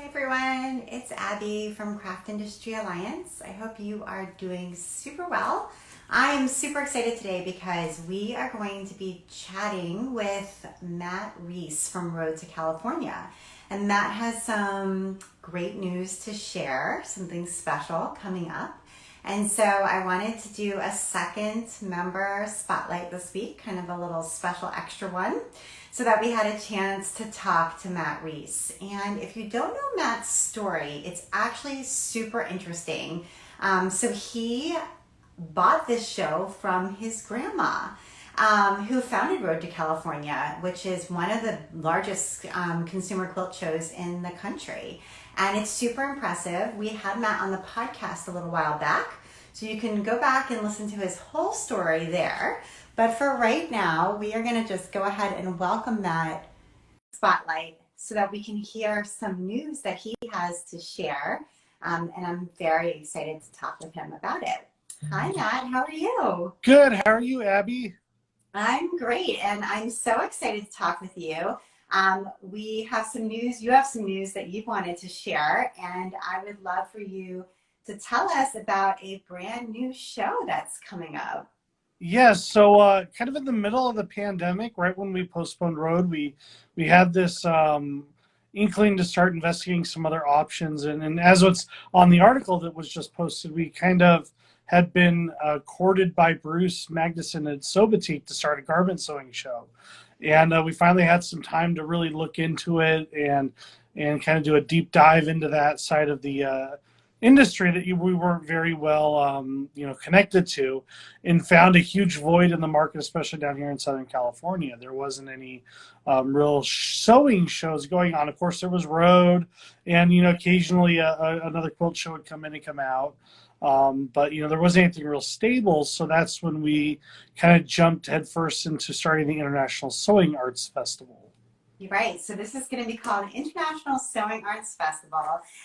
Everyone, it's Abby from Craft Industry Alliance. I hope you are doing super well. I am super excited today because we are going to be chatting with Matt Reese from Road to California. And Matt has some great news to share, something special coming up. And so I wanted to do a second member spotlight this week, kind of a little special extra one, so that we had a chance to talk to Matt Reese. And if you don't know Matt's story, it's actually super interesting. So he bought this show from his grandma, who founded Road to California, which is one of the largest consumer quilt shows in the country. And it's super impressive. We had Matt on the podcast a little while back, so you can go back and listen to his whole story there. But for right now, we are going to just go ahead and welcome Matt spotlight so that we can hear some news that he has to share. And I'm very excited to talk with him about it. Hi, Matt. How are you? Good. How are you, Abby? I'm great, and I'm so excited to talk with you. We have some news. You have some news that you wanted to share, and I would love for you to tell us about a brand new show that's coming up. Yes. So, kind of in the middle of the pandemic, right when we postponed Road, we had this inkling to start investigating some other options. And as what's on the article that was just posted, we kind of had been courted by Bruce Magnuson at Sobatique to start a garment sewing show. And we finally had some time to really look into it and kind of do a deep dive into that side of the industry that we weren't very well connected to, and found a huge void in the market, especially down here in Southern California. There wasn't any real sewing shows going on. Of course, there was Road, and occasionally another quilt show would come in and come out. But there wasn't anything real stable, so that's when we kind of jumped headfirst into starting the International Sewing Arts Festival. You're right. So this is going to be called International Sewing Arts Festival.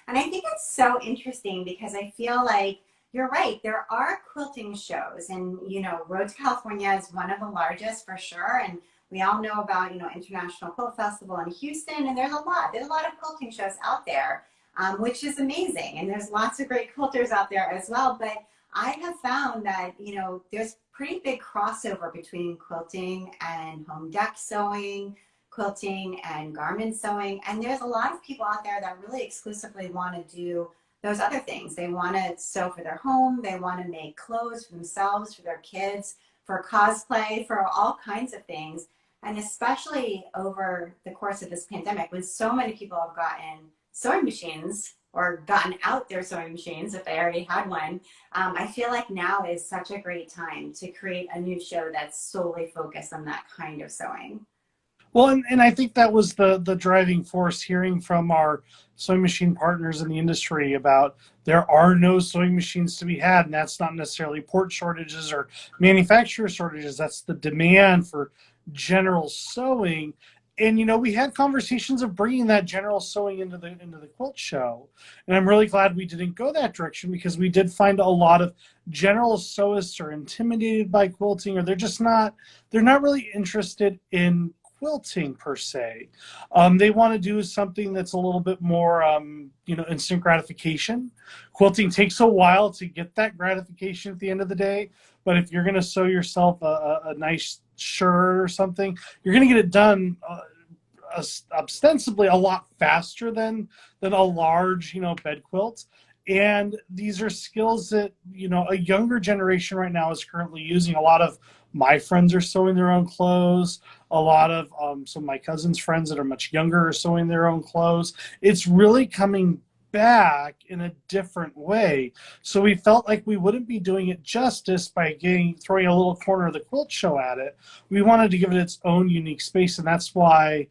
And I think it's so interesting because I feel like you're right. There are quilting shows, and Road to California is one of the largest for sure. And we all know about International Quilt Festival in Houston, and there's a lot of quilting shows out there. Which is amazing. And there's lots of great quilters out there as well. But I have found that, there's pretty big crossover between quilting and home deck sewing, quilting and garment sewing. And there's a lot of people out there that really exclusively want to do those other things. They want to sew for their home. They want to make clothes for themselves, for their kids, for cosplay, for all kinds of things. And especially over the course of this pandemic, when so many people have gotten sewing machines or gotten out their sewing machines if they already had one, I feel like now is such a great time to create a new show that's solely focused on that kind of sewing. Well, and I think that was the driving force, hearing from our sewing machine partners in the industry about there are no sewing machines to be had, and that's not necessarily port shortages or manufacturer shortages. That's the demand for general sewing. And we had conversations of bringing that general sewing into the quilt show, and I'm really glad we didn't go that direction, because we did find a lot of general sewists are intimidated by quilting, or they're not really interested in quilting per se. They want to do something that's a little bit more instant gratification. Quilting takes a while to get that gratification at the end of the day, but if you're going to sew yourself a nice shirt or something, you're going to get it done ostensibly a lot faster than a large bed quilt. And these are skills that a younger generation right now is currently using. A lot of my friends are sewing their own clothes. A lot of some of my cousins' friends that are much younger are sewing their own clothes. It's really coming back in a different way. So we felt like we wouldn't be doing it justice by throwing a little corner of the quilt show at it. We wanted to give it its own unique space, and that's why,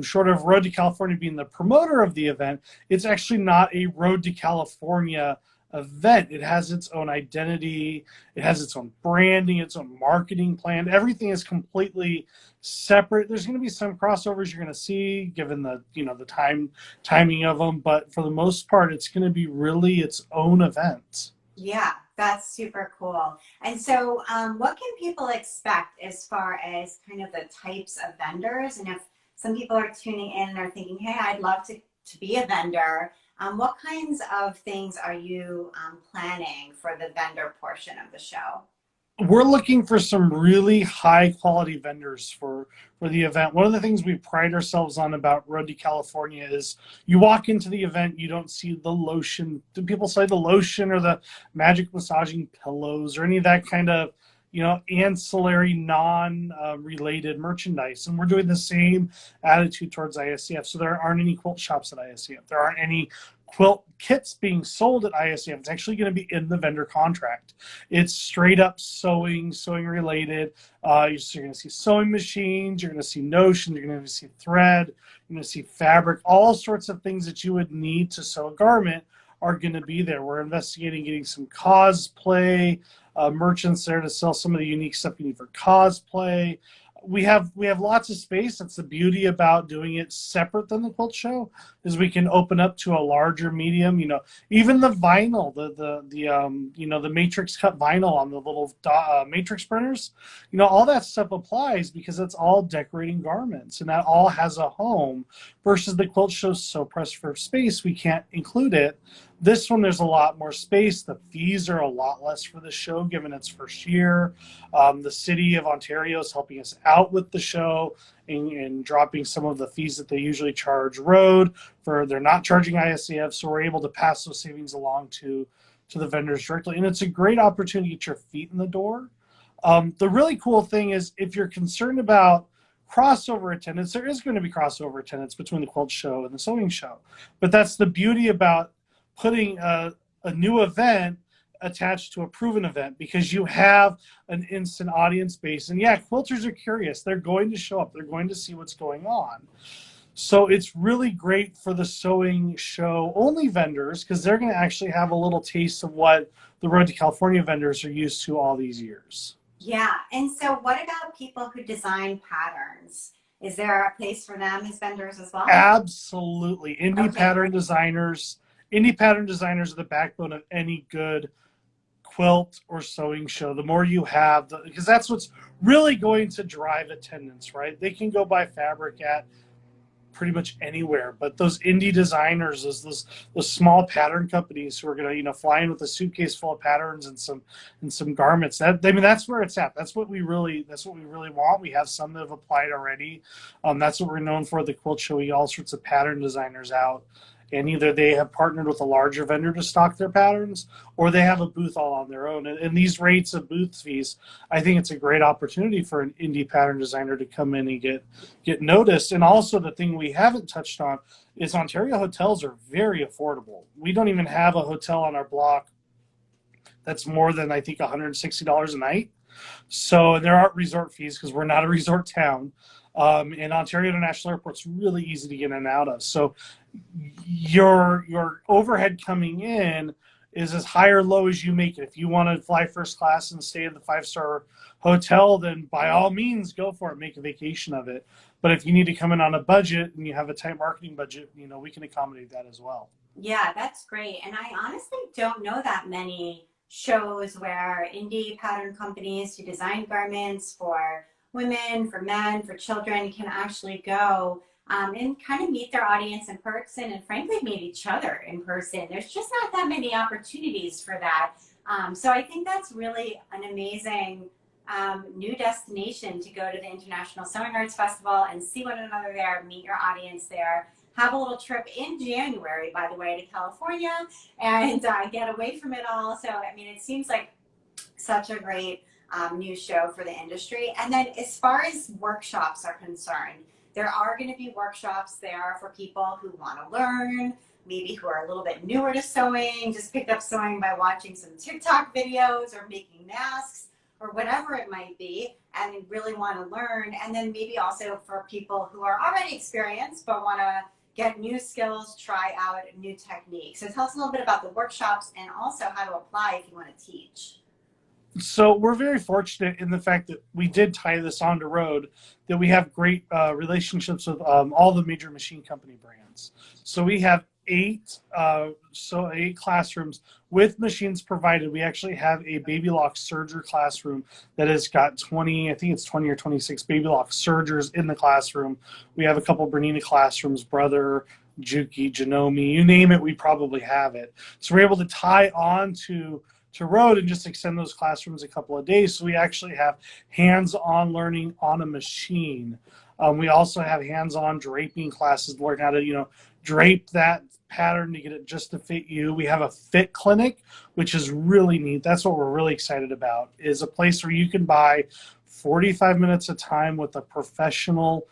short of Road to California being the promoter of the event, it's actually not a Road to California event. It has its own identity. It has its own branding, its own marketing plan. Everything is completely separate. There's going to be some crossovers you're going to see given the timing of them, but for the most part, it's going to be really its own event. Yeah, that's super cool. And so what can people expect as far as kind of the types of vendors? And if some people are tuning in and are thinking, hey, I'd love to to be a vendor. What kinds of things are you planning for the vendor portion of the show? We're looking for some really high quality vendors for the event. One of the things we pride ourselves on about Road to California is you walk into the event, you don't see the lotion. Do people say the lotion or the magic massaging pillows or any of that kind of ancillary non-related merchandise? And we're doing the same attitude towards ISCF. So there aren't any quilt shops at ISCF. There aren't any quilt kits being sold at ISCF. It's actually going to be in the vendor contract. It's straight up sewing related. You're going to see sewing machines, you're going to see notion, you're going to see thread, you're going to see fabric, all sorts of things that you would need to sew a garment are going to be there. We're investigating getting some cosplay merchants there to sell some of the unique stuff you need for cosplay. We have lots of space. That's the beauty about doing it separate than the quilt show, is we can open up to a larger medium. Even the vinyl, the matrix cut vinyl on the little matrix printers, all that stuff applies because it's all decorating garments and that all has a home. Versus the quilt show's so pressed for space, we can't include it. This one, there's a lot more space. The fees are a lot less for the show, given its first year. The city of Ontario is helping us out with the show and dropping some of the fees that they usually charge Road for. They're not charging ISCF, so we're able to pass those savings along to the vendors directly. And it's a great opportunity to get your feet in the door. The really cool thing is, if you're concerned about crossover attendance, there is going to be crossover attendance between the quilt show and the sewing show. But that's the beauty about putting a new event attached to a proven event, because you have an instant audience base. And yeah, quilters are curious. They're going to show up. They're going to see what's going on. So it's really great for the sewing show only vendors, because they're going to actually have a little taste of what the Road to California vendors are used to all these years. Yeah. And so what about people who design patterns? Is there a place for them as vendors as well? Absolutely. Okay. Pattern designers. Indie pattern designers are the backbone of any good quilt or sewing show. The more you have, because that's what's really going to drive attendance, right? They can go buy fabric at pretty much anywhere, but those indie designers, those small pattern companies who are going to fly in with a suitcase full of patterns and some garments, that's where it's at. That's what we really want. We have some that have applied already. That's what we're known for. The quilt show, we get all sorts of pattern designers out, and either they have partnered with a larger vendor to stock their patterns, or they have a booth all on their own. And these rates of booth fees, I think it's a great opportunity for an indie pattern designer to come in and get noticed. And also, the thing we haven't touched on is Ontario hotels are very affordable. We don't even have a hotel on our block that's more than, I think, $160 a night. So there aren't resort fees because we're not a resort town. And Ontario International Airport's really easy to get in and out of. So your overhead coming in is as high or low as you make it. If you want to fly first class and stay in the 5-star hotel, then by all means go for it. Make a vacation of it. But if you need to come in on a budget and you have a tight marketing budget, we can accommodate that as well. Yeah, that's great. And I honestly don't know that many shows where indie pattern companies who design garments for women, for men, for children can actually go and kind of meet their audience in person, and frankly meet each other in person. There's just not that many opportunities for that. So I think that's really an amazing new destination to go to the International Sewing Arts Festival and see one another there, meet your audience there, have a little trip in January, by the way, to California, and get away from it all. So, I mean, it seems like such a great new show for the industry. And then as far as workshops are concerned, there are going to be workshops there for people who want to learn, maybe who are a little bit newer to sewing, just picked up sewing by watching some TikTok videos or making masks or whatever it might be, and really want to learn. And then maybe also for people who are already experienced but want to get new skills, try out new techniques. So tell us a little bit about the workshops and also how to apply if you want to teach. So we're very fortunate in the fact that we did tie this on to Road, that we have great relationships with all the major machine company brands. So we have eight classrooms with machines provided. We actually have a baby lock serger classroom that has got 20 or 26 baby lock sergers in the classroom. We have a couple Bernina classrooms, Brother, Juki, Janome, you name it, we probably have it. So we're able to tie on to Road and just extend those classrooms a couple of days. So we actually have hands-on learning on a machine. We also have hands-on draping classes to learn how to, drape that pattern to get it just to fit you. We have a fit clinic, which is really neat. That's what we're really excited about, is a place where you can buy 45 minutes of time with a professional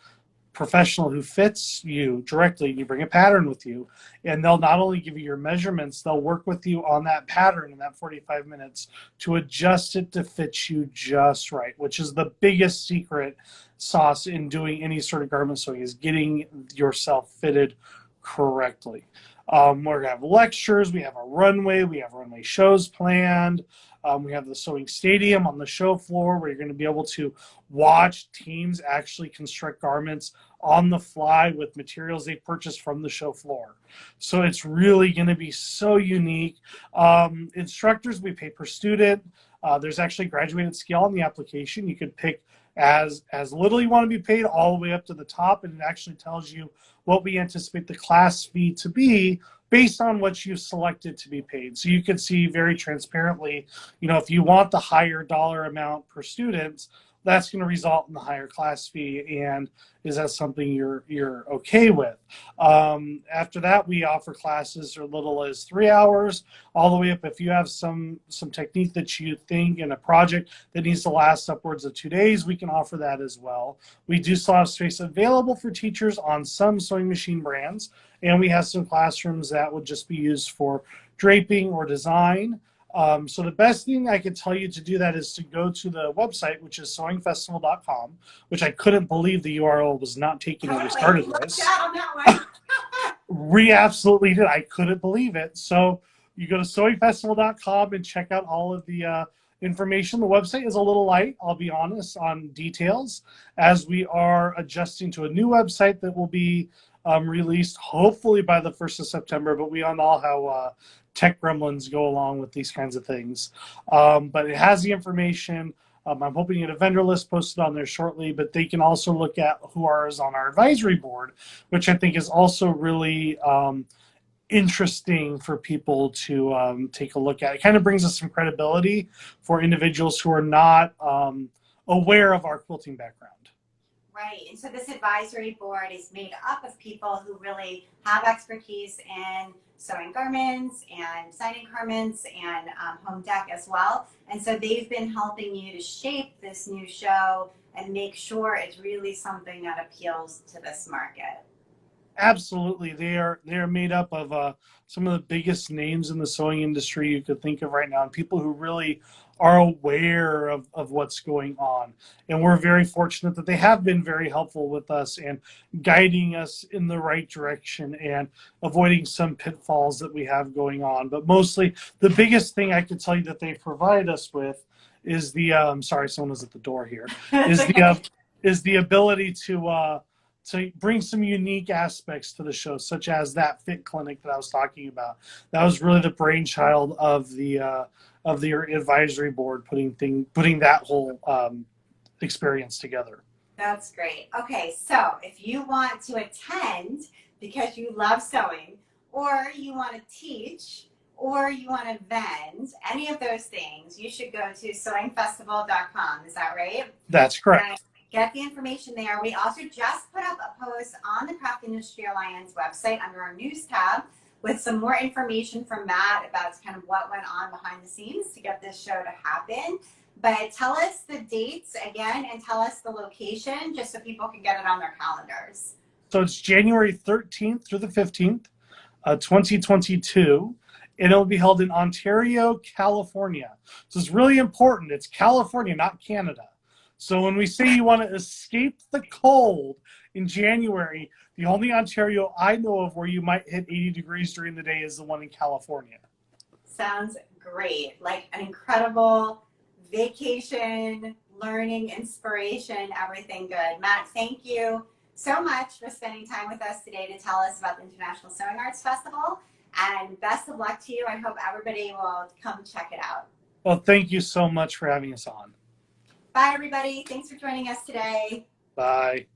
who fits you directly. You bring a pattern with you, and they'll not only give you your measurements, they'll work with you on that pattern in that 45 minutes to adjust it to fit you just right, which is the biggest secret sauce in doing any sort of garment sewing, is getting yourself fitted correctly. We're gonna have lectures, we have a runway, we have runway shows planned. We have the sewing stadium on the show floor where you're going to be able to watch teams actually construct garments on the fly with materials they purchased from the show floor. So it's really going to be so unique. Instructors, we pay per student. There's actually graduated scale on the application. You could pick as little you want to be paid all the way up to the top, and it actually tells you what we anticipate the class fee to be based on what you've selected to be paid. So you can see very transparently, if you want the higher dollar amount per student, that's going to result in the higher class fee. And is that something you're okay with? After that, we offer classes as little as 3 hours, all the way up. If you have some technique that you think in a project that needs to last upwards of 2 days, we can offer that as well. We do still have space available for teachers on some sewing machine brands, and we have some classrooms that would just be used for draping or design. So the best thing I could tell you to do that is to go to the website, which is sewingfestival.com, which I couldn't believe the URL was not taken when we started this. On that one. We absolutely did. I couldn't believe it. So you go to sewingfestival.com and check out all of the information. The website is a little light, I'll be honest, on details, as we are adjusting to a new website that will be released hopefully by the 1st of September, but we all know how tech gremlins go along with these kinds of things. But it has the information. I'm hoping to get a vendor list posted on there shortly, but they can also look at who is on our advisory board, which I think is also really interesting for people to take a look at. It kind of brings us some credibility for individuals who are not aware of our quilting background. Right, and so this advisory board is made up of people who really have expertise in sewing garments and designing garments and home deck as well. And so they've been helping you to shape this new show and make sure it's really something that appeals to this market. Absolutely. They are made up of some of the biggest names in the sewing industry you could think of right now, and people who really are aware of what's going on. And we're very fortunate that they have been very helpful with us and guiding us in the right direction and avoiding some pitfalls that we have going on. But mostly, the biggest thing I could tell you that they provide us with is the sorry, someone was at the door here. Is the ability to bring some unique aspects to the show, such as that fit clinic that I was talking about. That was really the brainchild of the advisory board, putting that whole experience together. That's great. Okay, so if you want to attend because you love sewing, or you want to teach, or you want to vend, any of those things, you should go to sewingfestival.com. Is that right? That's correct. Get the information there. We also just put up a post on the Craft Industry Alliance website under our news tab with some more information from Matt about kind of what went on behind the scenes to get this show to happen. But tell us the dates again and tell us the location just so people can get it on their calendars. So it's January 13th through the 15th, 2022. And it'll be held in Ontario, California. So it's really important. It's California, not Canada. So when we say you want to escape the cold in January, the only Ontario I know of where you might hit 80 degrees during the day is the one in California. Sounds great. Like an incredible vacation, learning, inspiration, everything good. Matt, thank you so much for spending time with us today to tell us about the International Sewing Arts Festival. And best of luck to you. I hope everybody will come check it out. Well, thank you so much for having us on. Bye, everybody. Thanks for joining us today. Bye.